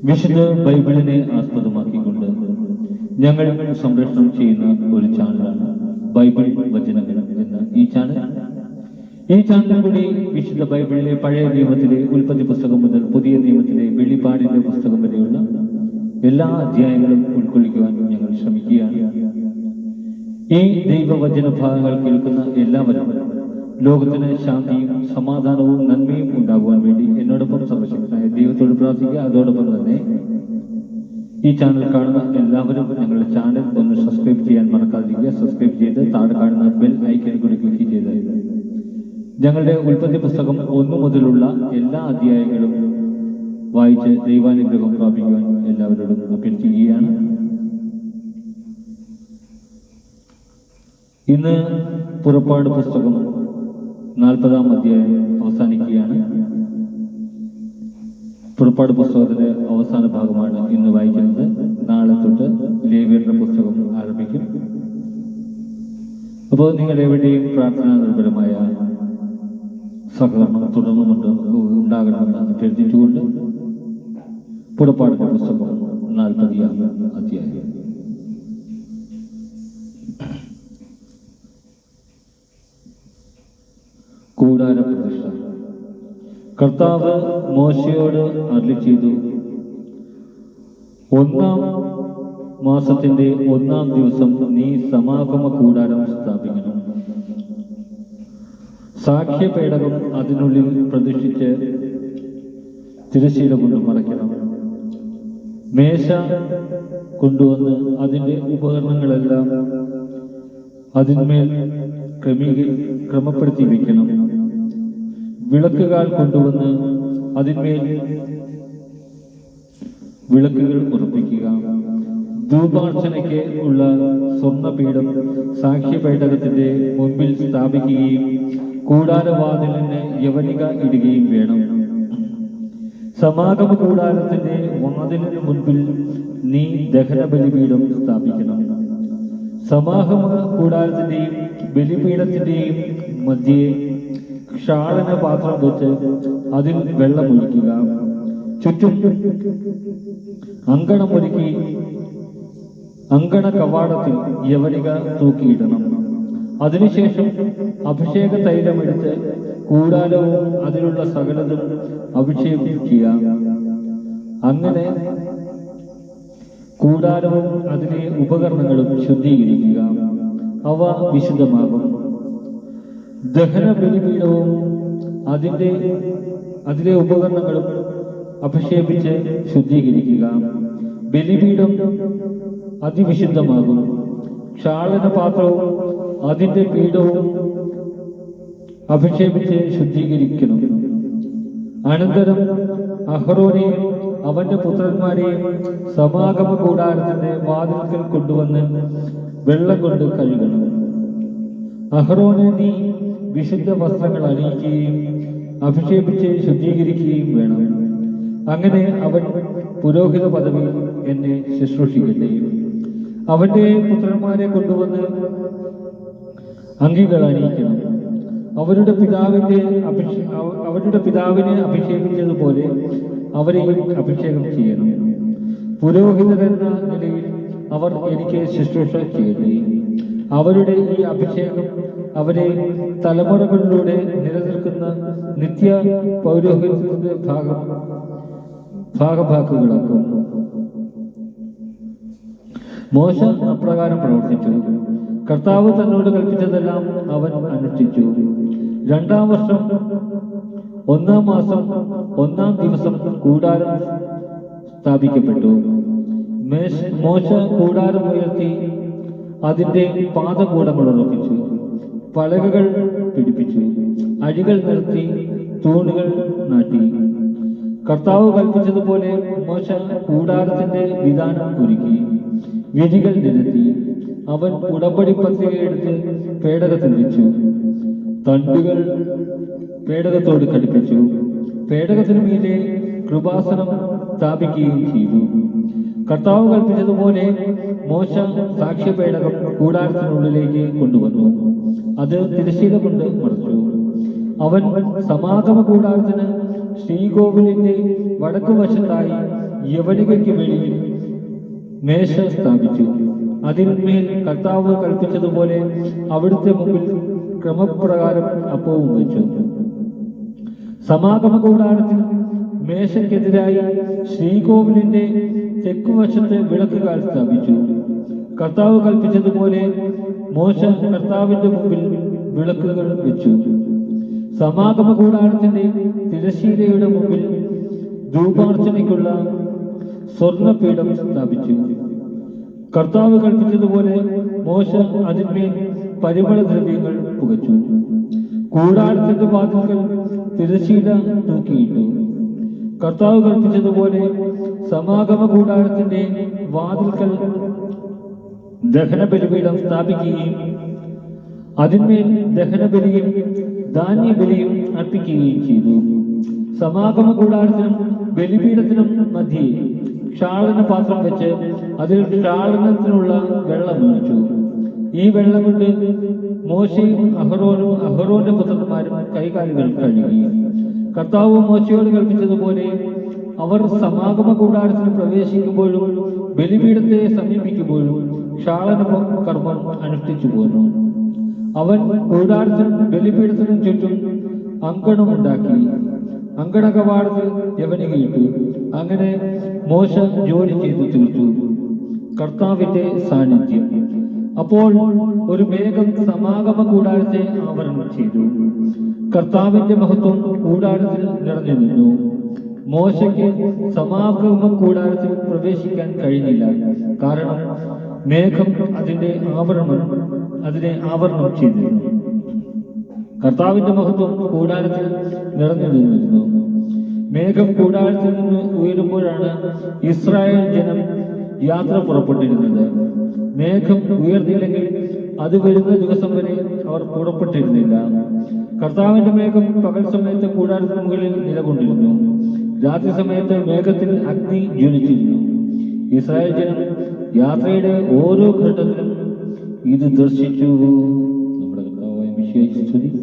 വിശുദ്ധ ബൈബിളിനെ ആസ്പദമാക്കിക്കൊണ്ട് ഞങ്ങൾ സംപ്രേഷണം ചെയ്യുന്ന ഒരു ചാനലാണ് ബൈബിൾ വചനങ്ങൾ എന്ന ഈ ചാനൽ. ഈ ചാനൽ കൂടി വിശുദ്ധ ബൈബിളിലെ പഴയ നിയമത്തിലെ ഉൽപ്പത്തി പുസ്തകം മുതൽ പുതിയ നിയമത്തിലെ വെളിപ്പാടിന്റെ പുസ്തകം വരെയുള്ള എല്ലാ അധ്യായങ്ങളും ഉൾക്കൊള്ളിക്കുവാൻ ഞങ്ങൾ ശ്രമിക്കുകയാണ്. ഈ ദൈവവചന ഭാഗങ്ങൾ കേൾക്കുന്ന എല്ലാവരും ലോകത്തിന് ശാന്തിയും സമാധാനവും നന്മയും ഉണ്ടാകുവാൻ വേണ്ടി എന്നോടൊപ്പം സർവശക്തനായ ദൈവത്തോട് പ്രാർത്ഥിക്കുക. അതോടൊപ്പം തന്നെ ഈ ചാനൽ കാണുന്ന എല്ലാവരും ഞങ്ങളുടെ ചാനൽ ഒന്ന് സബ്സ്ക്രൈബ് ചെയ്യാൻ മറക്കാതിരിക്കുക. സബ്സ്ക്രൈബ് ചെയ്ത് താഴെ കാണുന്ന ബെൽ ഐക്കൺ കൂടി ക്ലിക്ക് ചെയ്ത് ഞങ്ങളുടെ ഉൽപ്പത്തി പുസ്തകം 1 മുതലുള്ള എല്ലാ അധ്യായങ്ങളും വായിച്ച് ദൈവാനുഗ്രഹം പ്രാപിക്കുവാൻ എല്ലാവരോടും അഭ്യർത്ഥിക്കുകയാണ്. ഇന്ന് പുറപ്പാട് പുസ്തകം 40-ാം അധ്യായം അവസാനിക്കുകയാണ്. പുറപ്പാട് പുസ്തകത്തിന്റെ അവസാന ഭാഗമാണ് ഇന്ന് വായിക്കുന്നത്. നാളെ തൊട്ട് ലേവ്യരുടെ പുസ്തകം ആരംഭിക്കും. അപ്പോൾ നിങ്ങൾ എവിടെയും പ്രാർത്ഥനാ നിർഭരമായ സഹകരണം തുടർന്നുകൊണ്ട് ഉണ്ടാകണമെന്ന് അഭ്യർത്ഥിച്ചുകൊണ്ട് പുറപ്പാടിന്റെ പുസ്തകം 40-ാം അധ്യായം. കൂടാര പ്രതിഷ്ഠ. കർത്താവ് മോശയോട് അരുളിച്ചെയ്തു, 1-ാം മാസത്തിന്റെ 1-ാം ദിവസം നീ സമാഗമ കൂടാരം സ്ഥാപിക്കണം. സാക്ഷ്യപേടകം അതിനുള്ളിൽ പ്രതിഷ്ഠിച്ച് തിരശ്ശീല കൊണ്ട് മറയ്ക്കണം. മേശ കൊണ്ടുവന്ന് അതിൻ്റെ ഉപകരണങ്ങളെല്ലാം അതിന്മേൽ ക്രമപ്പെടുത്തി വയ്ക്കണം. വിളക്കുകൾ കൊണ്ടുവന്ന് അതിന്മേൽ വിളക്കുകൾ ഉറപ്പിക്കുക. ധൂപാർച്ചനയ്ക്ക് ഉള്ള സ്വർണ്ണപീഠം സാക്ഷ്യപേടകത്തിന്റെ മുൻപിൽ സ്ഥാപിക്കുകയും കൂടാരവാതിലിന് യവനിക ഇടുകയും വേണം. സമാഗമ കൂടാരത്തിന്റെ വാതിലിന് മുൻപിൽ നീ ദഹനബലിപീഠം സ്ഥാപിക്കണം. സമാഗമ കൂടാരത്തിന്റെയും ബലിപീഠത്തിന്റെയും മധ്യേ ക്ഷാളന പാത്രം വെച്ച് അതിൽ വെള്ളമൊഴിക്കുക. ചുറ്റും അങ്കണമൊരുക്കി അങ്കണ കവാടത്തിൽ യവനിക തൂക്കിയിടണം. അതിനുശേഷം അഭിഷേക തൈലമെടുത്ത് കൂടാരവും അതിലുള്ള സകലതും അഭിഷേകിക്കുക. അങ്ങനെ കൂടാരവും അതിലെ ഉപകരണങ്ങളും ശുദ്ധീകരിക്കുക. അവ വിശുദ്ധമാകും. ദഹന ബലിപീഠവും അതിലെ ഉപകരണങ്ങളും അഭിഷേകിച്ച് ശുദ്ധീകരിക്കുക. ബലിപീഠം അതിവിശുദ്ധമാകും. ക്ഷാളന പാത്രവും അതിന്റെ പീഠവും അഭിഷേകിച്ച് ശുദ്ധീകരിക്കണം. അനന്തരം അഹ്റോനെയും അവന്റെ പുത്രന്മാരെയും സമാഗമ കൂടാരത്തിന്റെ വാതിൽക്കൽ കൊണ്ടുവന്ന് വെള്ളം കൊണ്ട് കഴുകണം. അഹ്റോനെ നീ വിശുദ്ധ വസ്ത്രങ്ങൾ അണിയിക്കുകയും അഭിഷേകിച്ച് ശുദ്ധീകരിക്കുകയും വേണം. അങ്ങനെ അവൻ പുരോഹിത പദവി എന്നെ ശുശ്രൂഷിക്കട്ടെ. അവന്റെ പുത്രന്മാരെ കൊണ്ടുവന്ന് അങ്കികൾ അണിയിക്കണം. അവരുടെ പിതാവിനെ അഭിഷേകിച്ചതുപോലെ അവരെയും അഭിഷേകം ചെയ്യണം. പുരോഹിതരെന്ന നിലയിൽ അവർ എനിക്ക് ശുശ്രൂഷ ചെയ്യട്ടെ. അവരുടെ ഈ അഭിഷേകം അവരെ തലമുറകളിലൂടെ നിലനിൽക്കുന്ന നിത്യ പൗരോഹിത്യത്തിന്റെ ഭാഗഭാക്കുകളാക്കും. മോശ അപ്രകാരം പ്രവർത്തിച്ചു. കർത്താവ് തന്നോട് കൽപ്പിച്ചതെല്ലാം അവൻ അനുഷ്ഠിച്ചു. 2-ാം വർഷം 1-ാം മാസം 1-ാം ദിവസം കൂടാരം സ്ഥാപിക്കപ്പെട്ടു. മോശ കൂടാരം ഉയർത്തി അതിന്റെ പാദകൂടങ്ങൾ ഉറപ്പിച്ചു. പലകകൾ പിടിപ്പിച്ചു. അഴികൾ നിർത്തി തൂണുകൾ നാട്ടി. കർത്താവ് കൽപ്പിച്ചതുപോലെ മോശ കൂടാരത്തിന്റെ വിധാനം ഒരുക്കി. വിധികൾ നിരത്തി. അവൻ ഉടമ്പടി പത്രിക എടുത്ത് പേടകത്തിൽ വെച്ചു. തണ്ടുകൾ പേടകത്തോട് ഘടിപ്പിച്ചു. പേടകത്തിനു മീതെ കൃപാസനം സ്ഥാപിക്കുകയും ചെയ്തു. കർത്താവ് കൽപ്പിച്ചതുപോലെ മോശ സാക്ഷ്യപേടകം കൂടാരത്തിനുള്ളിലേക്ക് കൊണ്ടുവന്നു. അത് തിരശ്ശീല കൊണ്ട് മറച്ചു. അവൻ സമാഗമ കൂടാരത്തിന് ശ്രീകോവിലിന്റെ വടക്കുവശത്തായി യവനികയ്ക്ക് വെളിയിൽ മേശ സ്ഥാപിച്ചു. അതിന്മേൽ കർത്താവ് കൽപ്പിച്ചതുപോലെ അവിടുത്തെ മുമ്പിൽ ക്രമപ്രകാരം അപ്പവും വെച്ചു. സമാഗമ കൂടാരത്തിൽ മേശയ്ക്കെതിരായി ശ്രീകോവിലിന്റെ തെക്കുവശത്ത് വിളക്കുകൾ സ്ഥാപിച്ചു. കർത്താവ് കൽപ്പിച്ചതുപോലെ മോശ കർത്താവിന്റെ മുമ്പിൽ വിളക്കുകൾ വെച്ചു. സമാഗമ കൂടാരത്തിന്റെ തിരശ്ശീലയുടെ മുമ്പിൽ ധൂപാർച്ചനയ്ക്കുള്ള സ്വർണപീഠം സ്ഥാപിച്ചു. കർത്താവ് കൽപ്പിച്ചതുപോലെ മോശ അതിന്മേൽ പരിമളദ്രവ്യങ്ങൾ പുകച്ചു. കൂടാരത്തിന്റെ വാതിൽക്കൽ തിരശ്ശീല തൂക്കിയിട്ടു. കർത്താവ് കൽപ്പിച്ചതുപോലെ സമാഗമ കൂടാരത്തിന്റെ വാതിൽക്കൽ ദഹനബലിപീഠം സ്ഥാപിക്കുകയും അതിന്മേൽ ദഹനബലിയും ധാന്യബലിയും അർപ്പിക്കുകയും ചെയ്തു. സമാഗമ കൂടാരത്തിനും ബലിപീഠത്തിനും മധ്യേ ക്ഷാളന പാത്രം വെച്ച് അതിൽ ക്ഷാളനത്തിനുള്ള വെള്ളം ഒഴിച്ചു. ഈ വെള്ളം കൊണ്ട് മോശയും അഹറോന്റെ പുത്രന്മാരും കൈകാലുകൾ കഴുകി. കർത്താവ് മോശയോട് കൽപ്പിച്ചതുപോലെ അവർ സമാഗമ കൂടാരത്തിൽ പ്രവേശിക്കുമ്പോഴും ബലിപീഠത്തെ സമീപിക്കുമ്പോഴും ക്ഷാളന കർമ്മം അനുഷ്ഠിച്ചു പോന്നു. അവൻ കൂടാരത്തിനും ബലിപീഠത്തിനും ചുറ്റും അങ്കണമുണ്ടാക്കി. അങ്കണ കവാടത്തിൽ യവനികയിട്ടു. അങ്ങനെ മോശ ജോലി ചെയ്തു തീർത്തു. കർത്താവിന്റെ സാന്നിധ്യം. അപ്പോൾ ഒരു മേഘം സമാഗമ കൂടാരത്തെ ആവരണം ചെയ്തു. കർത്താവിന്റെ മഹത്വം കൂടാരത്തിൽ നിറഞ്ഞു നിന്നു. മോശയ്ക്ക് സമാഗമ കൂടാരത്തിൽ പ്രവേശിക്കാൻ കഴിഞ്ഞില്ല. കാരണം മേഘം അതിനെ ആവരണം ചെയ്തിരുന്നു. കർത്താവിന്റെ മഹത്വം കൂടാരത്തിൽ നിറഞ്ഞു നിന്നിരുന്നു. മേഘം കൂടാരത്തിൽ നിന്ന് ഉയരുമ്പോഴാണ് ഇസ്രായേൽ ജനം യാത്ര പുറപ്പെട്ടിരുന്നത്. മേഘം ഉയർന്നില്ലെങ്കിൽ അത് വരുന്ന ദിവസം വരെ അവർ പുറപ്പെട്ടിരുന്നില്ല. കർത്താവിന്റെ മേഘം പകൽ സമയത്ത് കൂടാരത്തിന് മുകളിൽ നിലകൊണ്ടിരുന്നു. രാത്രി സമയത്ത് മേഘത്തിൽ അഗ്നി ജ്വലിച്ചിരുന്നു. ഇസ്രായേൽ ജനം യാത്രയുടെ ഓരോ ഘട്ടത്തിലും ഇത് ദർശിച്ചു. നമ്മുടെ കർത്താവായ മിശിഹായ്ക്ക് സ്തുതി.